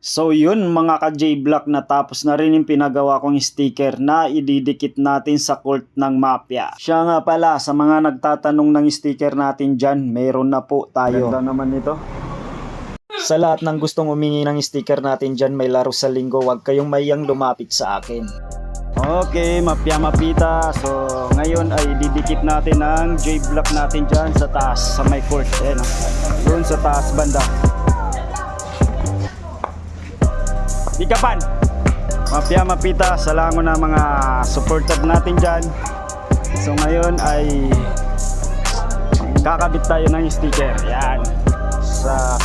So yun mga ka-J-Block, natapos na rin yung pinagawa kong sticker na ididikit natin sa Cult ng Mafia. Siya nga pala, sa mga nagtatanong ng sticker natin dyan, meron na po tayo. Ganda naman ito. Sa lahat ng gustong humingi ng sticker natin dyan, may laro sa linggo, huwag kayong mayang lumapit sa akin. Okay, Mafia Mapita. So ngayon ay didikit natin ang J-Block natin dyan sa taas, sa may court. Ayan, doon sa taas banda. Ikapan, Mafia Mapita, salamat na mga supporter natin dyan. So ngayon ay kakabit tayo ng sticker, yan, sa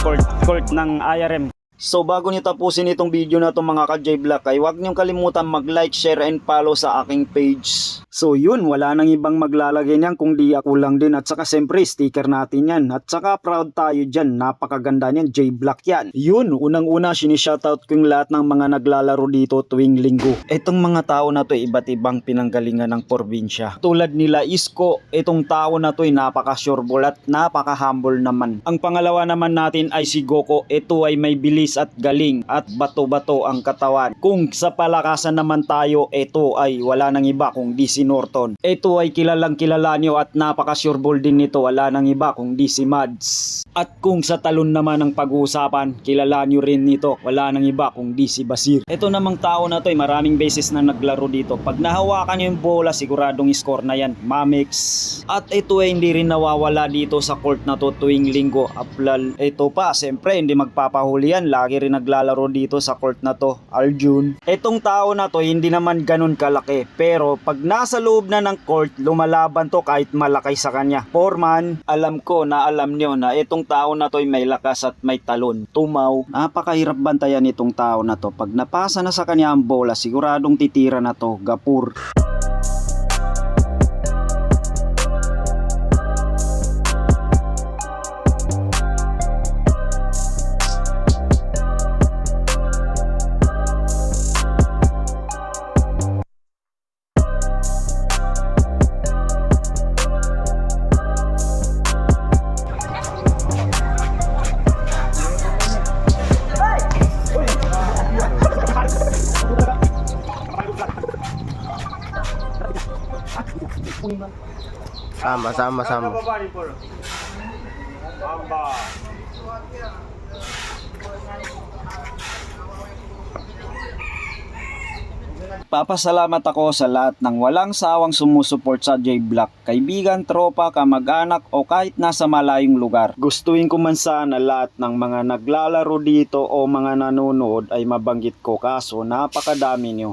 court ng IRM. So bago niyo tapusin itong video na itong mga ka-J-Block, ay huwag niyong kalimutan mag-like, share, and follow sa aking page. So yun, wala nang ibang maglalagay niyan kung di ako lang din. At saka siyempre sticker natin yan. At saka proud tayo dyan, napakaganda niyan, J-Block yan. Yun, unang-una sinishoutout ko yung lahat ng mga naglalaro dito tuwing linggo. Itong mga tao na to iba't ibang pinanggalingan ng probinsya. Tulad nila Isko, itong tao na to ay napaka-sureball at napaka-humble naman. Ang pangalawa naman natin ay si Goko. Ito ay may bilis at galing at bato-bato ang katawan. Kung sa palakasan naman tayo, ito ay wala nang iba kung di si Norton. Ito ay kilalang kilala nyo at napaka-sureball din nito, wala nang iba kung di si Mads. At kung sa talon naman ang pag-uusapan, kilala nyo rin nito, wala nang iba kung di si Basir. Ito namang tao na to ay maraming beses na naglaro dito. Pag nahawakan nyo yung bola, siguradong score na yan, Mamix. At ito ay hindi rin nawawala dito sa court na to tuwing linggo. Aplal, ito pa, siyempre hindi magpapahuli yan, lagi rin naglalaro dito sa court na to, Aljun. Itong tao na to hindi naman ganun kalaki, pero pag nasa loob na ng court, lumalaban to kahit malaki sa kanya. Foreman, alam ko na alam nyo na itong tao na to ay may lakas at may talon. Tumaw, napakahirap bantayan itong tao na to. Pag napasa na sa kanya ang bola, siguradong titira na to, Gapur. Sama. Papasalamat ako sa lahat ng walang sawang sumusuport sa J-Block, kaibigan, tropa, kamag-anak o kahit nasa malayong lugar. Gustuin ko man sana lahat ng mga naglalaro dito o mga nanonood ay mabanggit ko, kaso napakadami nyo.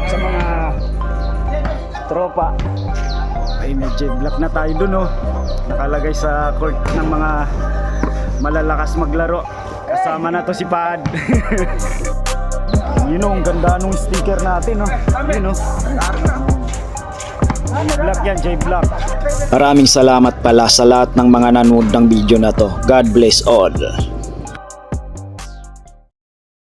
Sa mga tropa ay may J-Block na tayo dun, oh. Nakalagay sa court ng mga malalakas maglaro. Kasama na to si Pad. Yun, oh, ang ganda nung sticker natin, oh. Yun, oh. J-Block yan, J-Block. Maraming salamat pala sa lahat ng mga nanood ng video na to. God bless all.